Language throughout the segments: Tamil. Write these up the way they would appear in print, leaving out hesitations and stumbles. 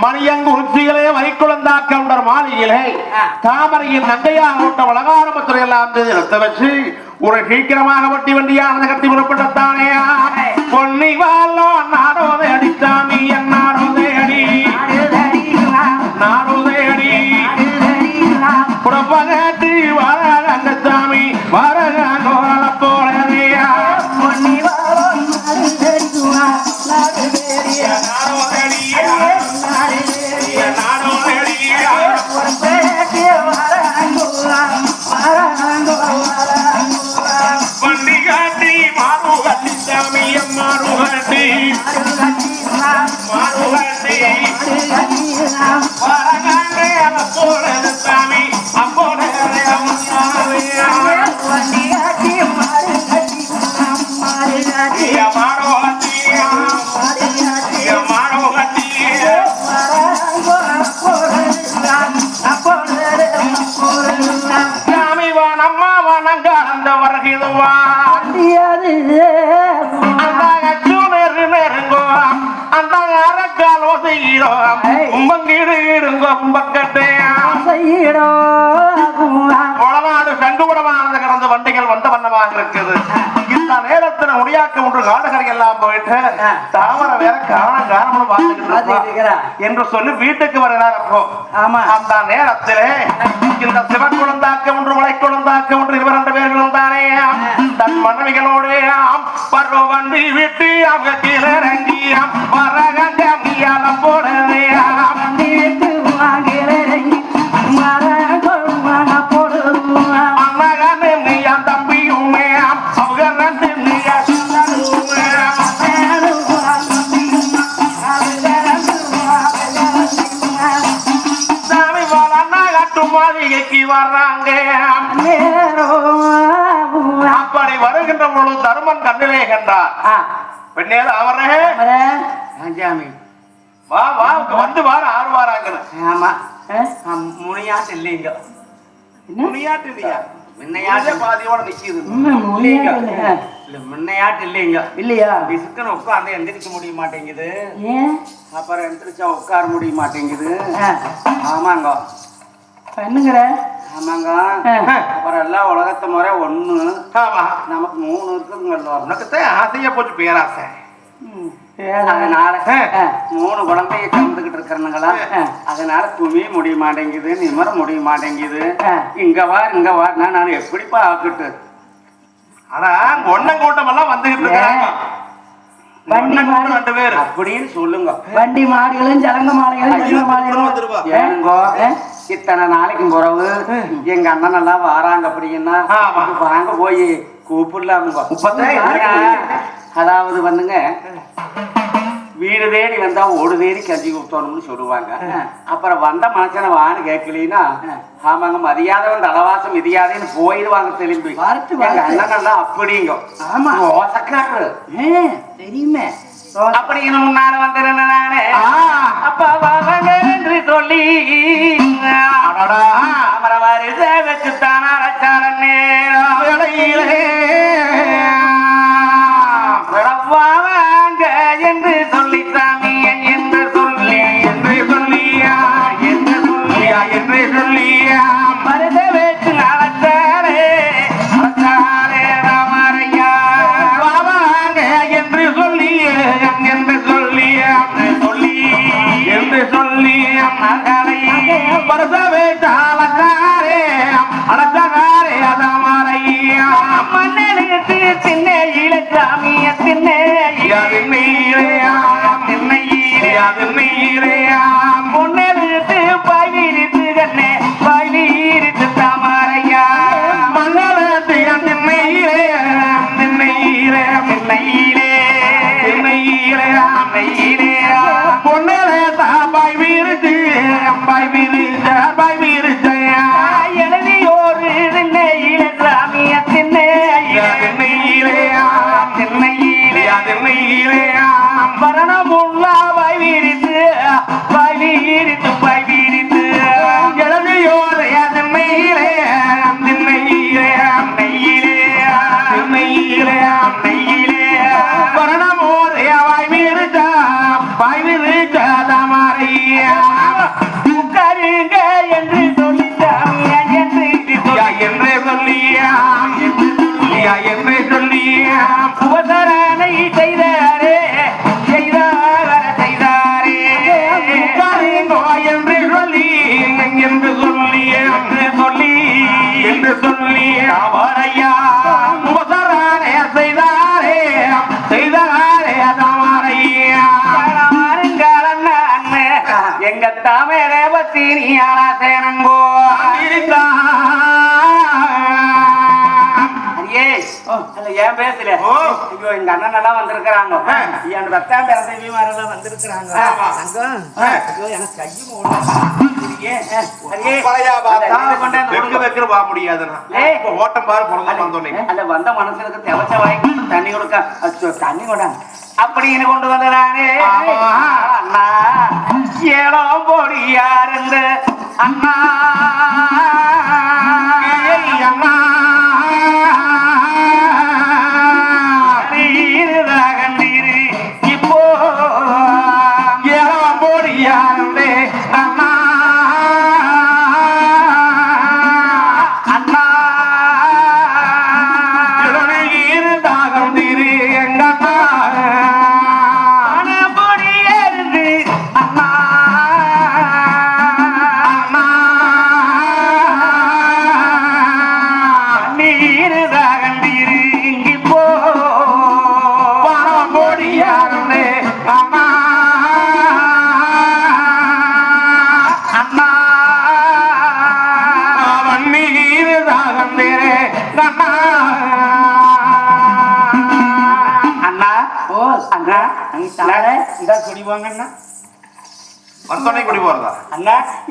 மணியங்குறிச்சியிலே வைக்குளந்தாக்கவுண்டர் மாளிகையிலே தாமரையின் நங்கையாக விட்ட வளகாரமத்துறை எல்லாம் எடுத்து வச்சு ஒரு சீக்கிரமாக வட்டி வண்டியானது கட்டி புறப்பட்டத்தானே பொன்னி வாழோ நாடோதை அடித்தாமி என் நாடோதை அடி நாடோதை அடி புறப்பகட்டி வரகங்கச்சாமி வரகோல போலையா பொன்னி வாழோ சங்குபடமானது கடந்த வண்டிகள் வந்த வண்ணமாக இருக்குது. இந்த நேரத்தில் முடியாக்க ஒன்று காடுகளை எல்லாம் போயிட்டு தாமரை வேற காரணம் பார்த்துக்கிட்டு என்று சொல்லி வீட்டுக்கு வருகிறார். அப்போ அந்த நேரத்திலே இந்த சிவன் குழந்தாக்க ஒன்று மலை குழந்தாக்க ஒன்று இவர் ரெண்டு பேர்களும் தானே தன் மனைவிகளோடு பருவ வண்டி விட்டு அவங்க கீழே இறங்கியாம் வரகங்க மீயாலம் போடுறதே வர்றாங்க. அப்படி வருகின்ற பொழுது தருமன் கண்ணிலே கண்டார். பெண்ணே அவரே வா வா வந்து வார 6 வாராங்க. ஆமா முனியாட்டு இல்லைங்க. முனியாட்டு இல்லையா? முன்னையாட்டு பாதியோட நிக்குது. முன்னையாட்டு இல்லைங்க. இல்லையா? பிசுக்குன்னு உட்கார்ந்து எந்திரிக்க முடிய மாட்டேங்குது. அப்புறம் எந்திரிச்சா உட்கார முடிய மாட்டேங்குது. ஆமாங்க என்னங்கிற ஆமாங்க. அப்புறம் எல்லாம் உலகத்தை முறை 1 நமக்கு 3 இருக்குங்களோ. உனக்குத்தான் ஆசையா போச்சு பேராசை. அதனால 3 குழந்தைய கலந்துகிட்டு இருக்கிறனுங்களா. அதனால துணி முடிய மாட்டேங்குது, நிமர முடிய மாட்டேங்குது. இங்க வாருனா நான் எப்படிப்பா ஆக்கிட்டு. ஆனா ஒன்னம் கூட்டம் எல்லாம் வந்துகிட்டு இருக்காங்க. அப்படின்னு சொல்லுங்க. வண்டி மாடுகளும் ஜலங்க மாடுகளும் ஏனுங்கோ இத்தனை நாளைக்கும் பிறகு எங்க அண்ணன் எல்லாம் வராங்க. அப்படின்னா வாங்க போய் கூப்பிடலாமுங்க. அதாவது வந்துங்க வீடு தேடி வந்தா ஓடு தேடி கஞ்சி கொடுத்தோம்னு சொல்லுவாங்க. அப்புறம் வந்த மனுஷனை வான்னு கேட்கலீன்னா ஆமாங்க மதியாதவன் தலவாசம் மிதியாதேன்னு போயிடுவாங்க. திரும்பி எங்க அண்ணன் எல்லாம் அப்படிங்க. ஆமா ஓசக்காரரு தெரியுமே. அப்படிங்கிற முன்னால வந்துருந்த நானே அப்பா வாங்க என்று சொல்லி அமரவாரி வச்சுத்தான அழைச்சாரன் வாங்க என்று சொல்லி சாமி என்று சொல்லியா என்று சொல்லியா மருத வச்சு அழைச்சாரே ராமரையா வாங்க என்று சொல்லி பரசவே அழைச்சாரே ராமரையா மண்ணெழுத்து சின்ன இளச்சாமிய பொன்னெழுத்து பயிரித்து கண்ணே பயிரித்து தாமரையா மங்களத்து பொன்னே தாபாய் வீரிச்சு எழுதியோரு இளச்சாமிய வரணமுள்ள பயிரித்து சொல்லுங்க என்று சொல்லிட்டாங்க என்று சொல்லியா என்று சொல்லியா உபசரணை செய்தாரே செய்தாரே என்று சொல்லி என்று சொல்லி என்று சொல்லி அவரையா உபசரணை செய்தாரே தவறையா எங்க தாமரை பத்தி நீ ஆளாசேனங்கோ ஏன் பேசல ஐயோ எங்க அண்ணன் எல்லாம் வந்திருக்கிறாங்க என் ரத்தம் பிறந்த வீமாரெல்லாம் வந்திருக்கிறாங்க எனக்கு கையும் ஓட்டம் பாரு வந்த மனசுக்கு தெவச்ச வாய்க்கு தண்ணி கொடுக்க தண்ணி கொண்டாங்க அப்படின்னு கொண்டு வந்ததானே அண்ணா ஏழோ போடி யாரு அண்ணா அண்ணா இப்போ ஏழோ போடி யாரு அண்ணா அண்ணா தாகம் தீரு எங்க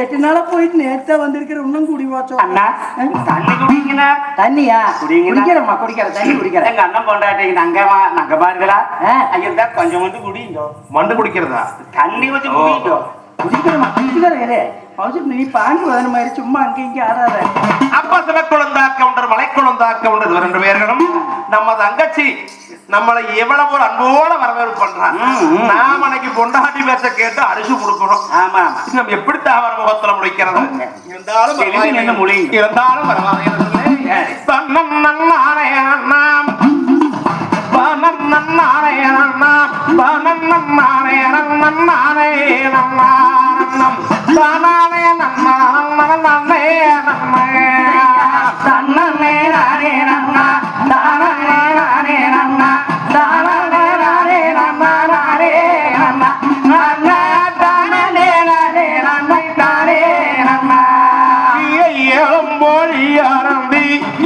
எட்டு நாளா போயிட்டு நேரத்தா வந்திருக்கிற இன்னும் குடி வாச்சோம் அண்ணா தண்ணி குடிங்கண்ணா தண்ணியா குடிக்கிறோம்மா குடிக்கிற தண்ணி குடிக்கிறேன் எங்க அண்ணன் பொண்டாட்டி நங்க பாருங்களா ஐயா கொஞ்சம் வந்து குடிங்க மண்டு குடிக்கிறதா தண்ணி வச்சு குடிங்க குடிக்கிறோமா குடிக்கிறேன் நீ பாண்டு வதன மாதிரி சும்மா அங்க இங்க ஆடாத அப்பா சில குழந்தா கவுண்டர் மலை குழந்தா கவுண்டர் 2 பேர்களும் நம்ம தங்கச்சி நம்மளை எவ்வளவு ஒரு அன்போட வரவேற்பு பண்றாங்க நாம அன்னைக்கு பொண்டாட்டி பேச கேட்டு அரிசி கொடுக்கணும் ஆமா நம்ம எப்படி தாவர முகத்துல முடிக்கிறது இருந்தாலும் இருந்தாலும்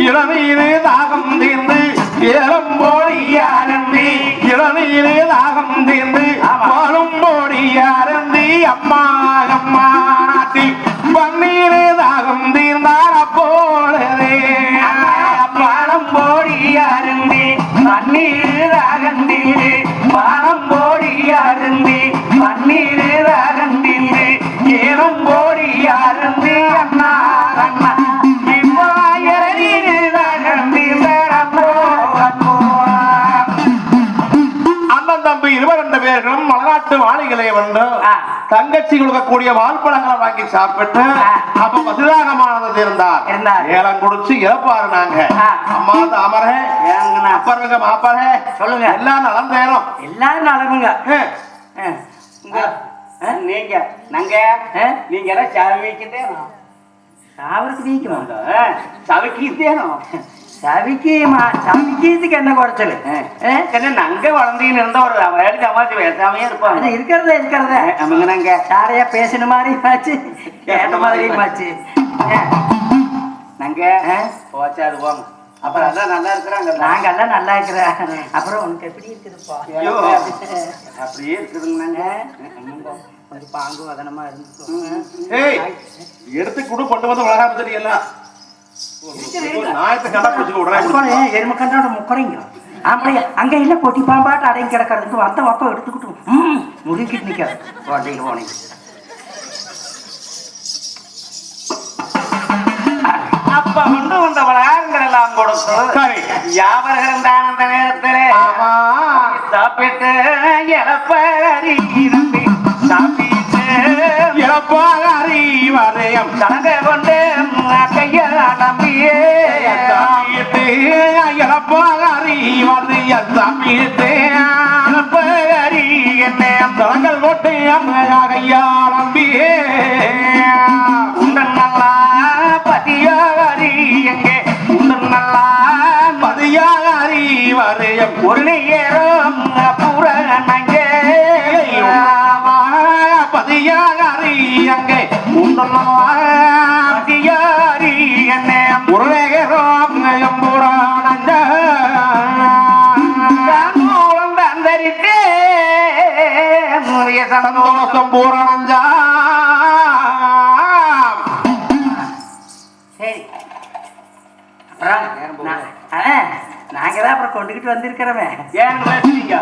இளநீரே தாகம் தீர்ந்து இளம்போடியாரந்தி இளநீரே தாகம் தீர்ந்து வாழும்போடியாரந்தி அம்மா அம்மா நாட்டில் பன்னீரே தாகம் தீர்ந்தார் அப்போதே பாலம்போடியாரந்தி பன்னீர் தாகந்தீரே பாலம்போடியாரந்தி பன்னீர் தாகந்தீரே ஏலம்போடியாரந்தி அண்ணா அண்ணா தம்பி 22 பேர்களும் மலநாட்டு வாளிகளை வந்து தங்கச்சி கொடுக்கக்கூடிய வால்பழங்களை வாங்கி சாப்பிட்டு அப்ப பசிதாகமானது இருந்தார் ஏலம் குடிச்சு இறப்பாரு நாங்க அம்மா தாமரை அப்பறங்க மாப்பரே சொல்லுங்க எல்லாம் நலந்தேனும் எல்லாரும் நலமுங்க நீங்க நாங்க நீங்க எல்லாம் சாவிக்கிட்டேனோ சாவருக்கு நீக்கணும் சவிக்கிட்டேனோ சவிக்கிறதுக்கு என்ன குறைச்சல் நங்க வளர்ந்தீங்கன்னு இருந்தா ஒரு வேலைக்கு அம்மாச்சி பேசாமையே இருப்பாங்க இருக்கிறத அவங்க நாங்க யாரையா பேசின மாதிரி ஆச்சு கேட்ட மாதிரியும் ஆச்சு நாங்க போச்சா அது போங்க அப்புறம் எல்லாம் நல்லா இருக்கிறாங்க நாங்க எல்லாம் நல்லா இருக்கிறேன் அப்புறம் உனக்கு எப்படி இருக்குதுப்பா அப்படியே இருக்குதுங்க நாங்க கொஞ்சம் பாங்கு வதனமா இருந்து எடுத்து கூட கொண்டு வந்து வளராம தெரியலாம் எரும கண்டாட முக்கரைங்க ஆம்பளையா அங்க இல்ல பொட்டி பாம்பாட்டு அடங்கி கிடக்கிறதுக்கு வந்த வப்ப எடுத்துக்கிட்டு முறுக்கிட்டு நிக்காது போனீங்க அப்ப கொண்டு வந்த வளாகங்கள் எல்லாம் கொடுத்து யாவர்களும் தான் அந்த நேரத்திலே சாப்பிட்டு இழப்பறி சாப்பிட்டு இழப்பாக அறிவாரே தங்க கொண்டு கைய நம்பியே இழப்பாரி வந்து சமீத்தே என்ன தலங்கள் கொண்டு கையா நம்பியே உண்டன் நல்லா பதியாரி எங்கே உண்டன் நல்லா பதியாரி வரையம் ஒரு நேரம் பூர நங்கே பதியாரி அங்கே பதியாரி என்ன ஒரு நேரம் புராணங்க அந்தரித்தே சந்தோஷம் பூரணஞ்சா சரி நாங்க தான் அப்புறம் கொண்டுகிட்டு வந்திருக்கிறோமே ஏன் பேசுறீங்க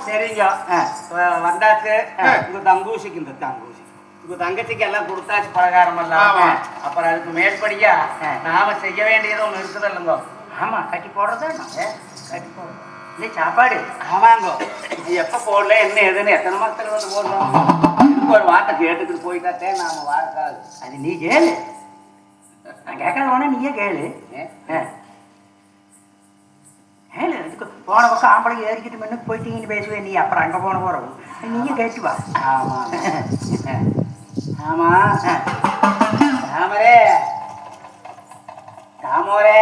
சரிங்க வந்தாச்சு உங்க தங்கூசிக்கு இந்த தங்கூசி உங்க தங்கச்சிக்கு எல்லாம் கொடுத்தாச்சு பலகாரம் எல்லாம் அப்புறம் அதுக்கு மேற்படியா நாம செய்ய வேண்டியது ஒண்ணு இருக்குது இல்லைங்க ஆமா கட்டி போடுறதா கட்டி போடுறோம் இல்லை சாப்பாடு ஆமாங்க இது எப்ப போடல என்ன எதுன்னு எத்தனை மாசத்துல வந்து போடலாம் இதுக்கு ஒரு வார்த்தை கேட்டுக்கிட்டு போயிட்டாத்தே நாம வாரக்காது அது நீ கேளு நான் கேட்காத வேணா நீயே கேளு ஏழு இதுக்கு போன பக்கம் ஆம்பளை ஏறிக்கிட்டு முன்னுக்கு போயிட்டீங்கன்னு பேசுவேன் நீ அப்புறம் அங்கே போன போகிறோம் நீயே கேட்டு வா ஆமாம் ஆமாம் தாமரே தாமோரே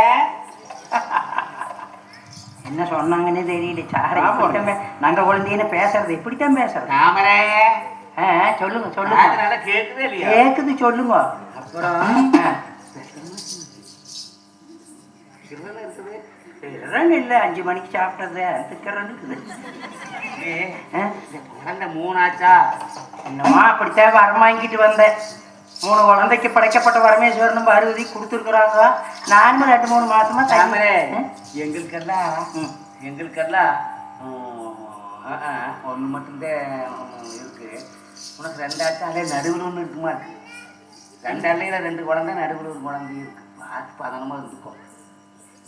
என்ன சொன்னாங்கன்னு தெரியல சாரை நாங்கள் குழந்தைன்னு பேசுறது எப்படித்தான் பேசுறது தாமரே சொல்லுங்க சொல்லுங்க அதனால கேட்குதே இல்லையா கேட்குது சொல்லுங்க அப்புறம் இருக்குது இல்லை 5 மணிக்கு சாப்பிட்டது அதுக்கிறன்னு இருக்குது குழந்தை 3 ஆச்சா என்னமா அப்படித்தான் வரம் வாங்கிட்டு வந்தேன் 3 குழந்தைக்கு படைக்கப்பட்ட பரமேஸ்வரனும் பார்வதி கொடுத்துருக்குறாங்க நானும் 2-3 மாசமா தாமரே எங்களுக்கெல்லாம் ஒன்று மட்டும்தான் இருக்கு உனக்கு 2 ஆச்சா அதே நடுவில் ஒன்று இருக்குமா இருக்கு 2 அள்ளையில் 2 குழந்தை நடுவில் ஒரு குழந்தை இருக்கு பார்த்து பதனமாக இருந்துக்கும்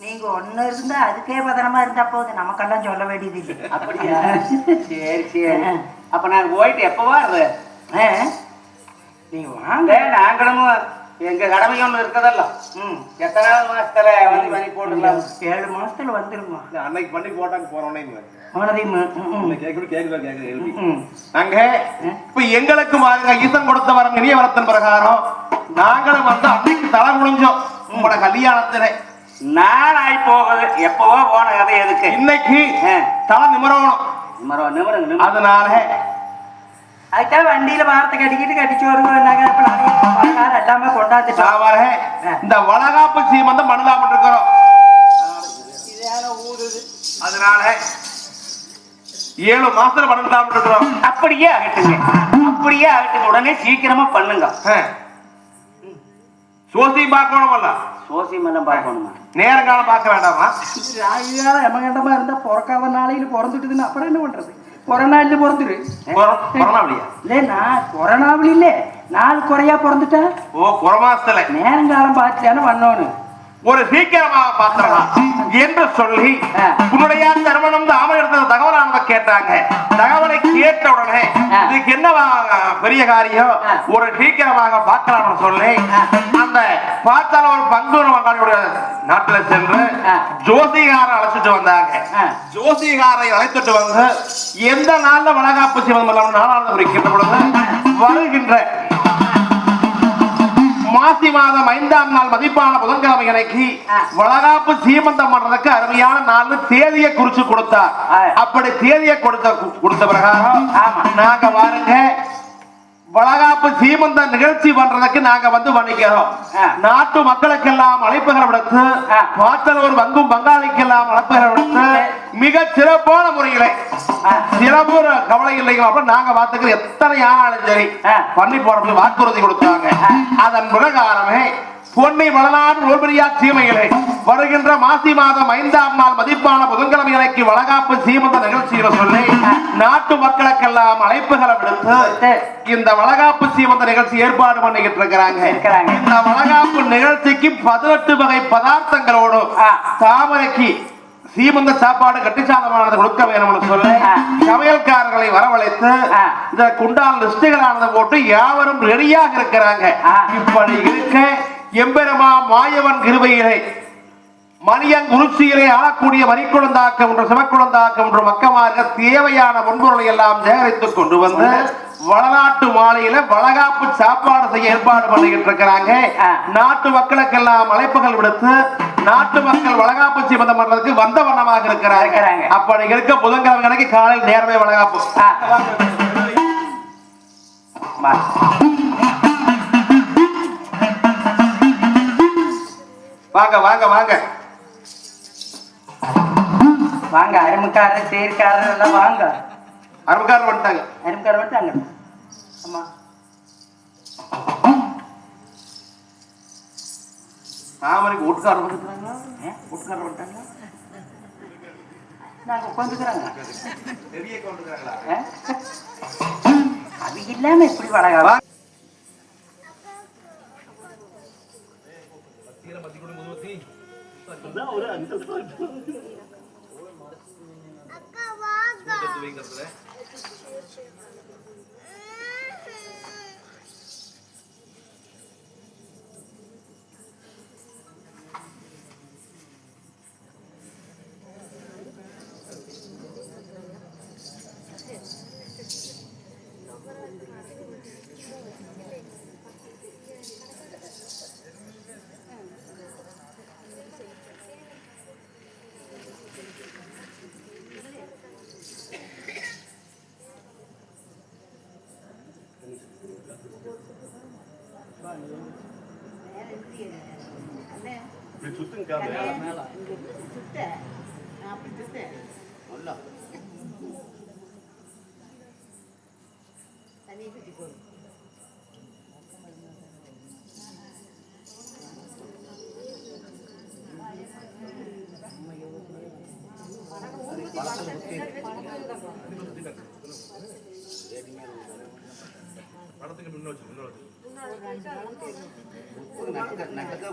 நீங்க ஒண்ணு இருந்தா அதுக்கே பத்திரமா இருந்தா போகுது நமக்கெல்லாம் சொல்ல வேண்டியது இல்லை அப்படியா சரி சரி அப்ப நான் போயிட்டு எப்ப வர்றேன் நீங்க வாங்க நாங்களும் எங்க கடமை ஒண்ணு இருக்கதல்ல எத்தனை மாசத்துல வந்து பண்ணி போட்டுக்கலாம் 7 மாசத்துல வந்துருமா அன்னைக்கு பண்ணி போட்டாங்க போறோன்னே நாங்க இப்ப எங்களுக்கு பாருங்க ஈசன் கொடுத்த வரம் இனிய வரத்தின் பிரகாரம் நாங்களும் வந்து அன்னைக்கு தலை முடிஞ்சோம் உங்களோட கல்யாணத்துல நான் ஆகி போகுது எப்பவோ போன கதை எதுக்கு இன்னைக்கு தலை நிமிரணும் அதனால அதுக்காக வண்டியில வாரத்தை கட்டிக்கிட்டு வருவாங்க எல்லாமே கொண்டாந்துட்டு இந்த வளகாப்பு சீமந்தம் பண்ணலாம் இருக்கிறோம் அதனால 7 மாசத்துல பண்ணலாம் இருக்கிறோம் அப்படியே ஆகட்டுங்க உடனே சீக்கிரமா பண்ணுங்க சோசி பார்க்கணுமல்ல சோசியமெல்லாம் பார்க்கணுமா நேரங்காலம் பார்க்க வேண்டாமா ராகுகாலம் எமகண்டமா இருந்தா பிறக்காத நாளையில பிறந்துட்டுதுன்னு அப்புறம் என்ன பண்றது கொரோனாவில பிறந்துரு கொரோனாவில் இல்ல 4 குறையா பிறந்துட்டேன் குறமாசத்துல நேரங்காலம் பார்த்துட்டானு வந்தோன்னு ஒரு சீக்கிரமாக பாத்திரலாம் என்று சொல்லி உன்னுடைய திருமணம் தாமதத்தை தகவலானதை கேட்டாங்க தகவலை கேட்ட உடனே இதுக்கு என்ன பெரிய காரியம் ஒரு சீக்கிரமாக பார்க்கலாம்னு சொல்லி அந்த பார்த்தால ஒரு பங்குற மகளுடைய நாட்டுல சென்று ஜோசிகாரை அழைச்சிட்டு வந்தாங்க ஜோசிகாரை அழைத்துட்டு வந்து எந்த நாள்ல வளகாப்பு சிவம் 4ஆவது குறிக்கின்ற பொழுது வருகின்ற மாசி மாதம் 5ஆம் நாள் மதிப்பான புதன்கிழமை அன்னைக்கு வளகாப்பு சீமந்தம் பண்றதுக்கு அருமையான 4 தேதியை குறிச்சு கொடுத்தார் அப்படி தேதியை கொடுத்த பிரகாரம் நாங்க வாருங்க வளகாப்பு சீமந்த நிகழ்ச்சி பண்றதுக்கு நாங்க வந்து பண்ணிக்கிறோம் நாட்டு மக்களுக்கெல்லாம் அழைப்புகளை விடுத்து பாத்தல் ஒரு பங்கும் பங்காளிக்கெல்லாம் அழைப்புகளை விடுத்து மிக சிறப்பான முறையில சிறப்பு கவலை இல்லைங்க அப்படின்னு நாங்க பார்த்துக்கிற எத்தனை ஆனாலும் சரி பண்ணி போறதுக்கு வாக்குறுதி கொடுத்தாங்க அதன் பிரகாரமே பொன்னி வளநாடு நூல்பெரியா சீமையிலே வருகின்ற மாசி மாதம் 5ஆம் நாள் மதிப்பான புதன்கிழமை அன்னைக்கு வளகாப்பு சீமந்த நிகழ்ச்சியில சொல்லி நாட்டு மக்களுக்கெல்லாம் அழைப்புகளை விடுத்து இந்த வளகாப்பு சீமந்த நிகழ்ச்சி ஏற்பாடு பண்ணிக்கிட்டு இருக்கிறாங்க இந்த வளகாப்பு நிகழ்ச்சிக்கு 18 வகை பதார்த்தங்களோடு தாமரைக்கு சீமந்த சாப்பாடு கட்டிச்சாதமானது கொடுக்க வேணும்னு சொல்ல சமையல்காரர்களை வரவழைத்து இந்த குண்டால் லிஸ்டுகளானதை போட்டு யாவரும் ரெடியாக இருக்கிறாங்க. இப்படி இருக்க எம்பெருமா மாயவன் கிருபையிலே மணியன் குருசியிலே ஆளக்கூடிய மணிக்குழந்தாக்கம் ஒன்று சிவக்குழந்தாக்கம் ஒன்று மக்கமாக தேவையான முன்பொருளை எல்லாம் சேகரித்துக் கொண்டு வந்து வளநாட்டு மாலையில வளகாப்பு சாப்பாடு செய்ய ஏற்பாடு பண்ணிக்கிட்டு இருக்கிறாங்க. நாட்டு மக்களுக்கெல்லாம் அழைப்புகள் விடுத்து நாட்டு மக்கள் வளகாப்பு சீமந்தம் பண்றதுக்கு வந்த வண்ணமாக இருக்கிறாங்க. அப்படி இருக்க புதன்கிழமை கணக்கு காலையில் நேரமே வளகாப்பு. வாங்க வாங்க வாங்க வாங்க. அருமைக்காரர் சேர்க்காரர் எல்லாம் வாங்க. அருமைக்காரர் வந்துட்டாங்க. அருமைக்காரர் வந்துட்டாங்க. ஆமா தாமரைக்கு வீட்டுக்காரர் வந்துட்டாங்களா? வீட்டுக்காரர் வந்துட்டாங்களா? நாங்க உட்காந்துக்கிறாங்க. பெரிய அது இல்லாம எப்படி வளகா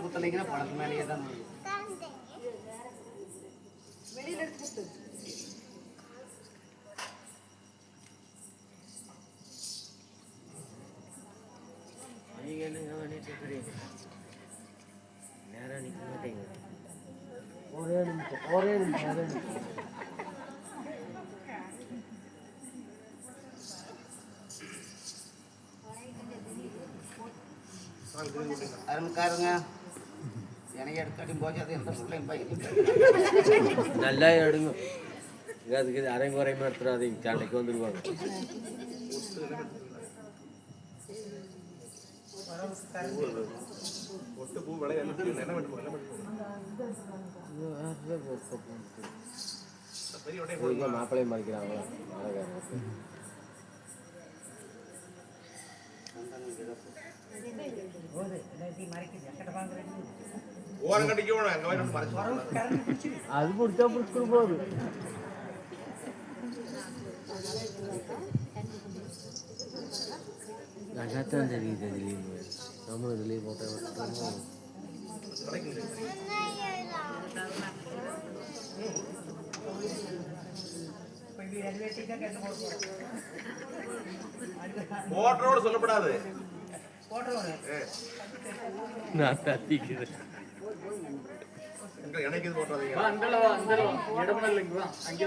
குத்தலைங்கன்னா பணத்து மேலேயே தான் வெளியில எடுத்து நேரம் நிக்க மாட்டேங்க. ஒரே நிமிஷம் அருமைக்காரங்க எனக்கு எடுத்தாடி போச்சு. அது எந்த பிள்ளைங்க பையன் நல்லா எடுங்க. அதுக்கு அரை குறைமா எடுத்துடாதீங்க. கண்டைக்கு வந்துருவாங்க. மாப்பிள்ளையும் மறைக்கிறாங்களா? அது முடிச்சா பிடிச்சிட்டு போகுது. நல்லாத்தான் தெரியுது. லீவ் நம்மளுக்கு லீவ் போட்டா மோட்டரோடு சொல்லப்படாது. நான் தத்திக்கிறேன். எனக்கு இது போட்டாதீங்க. இடமே இல்லைங்களா? அங்கே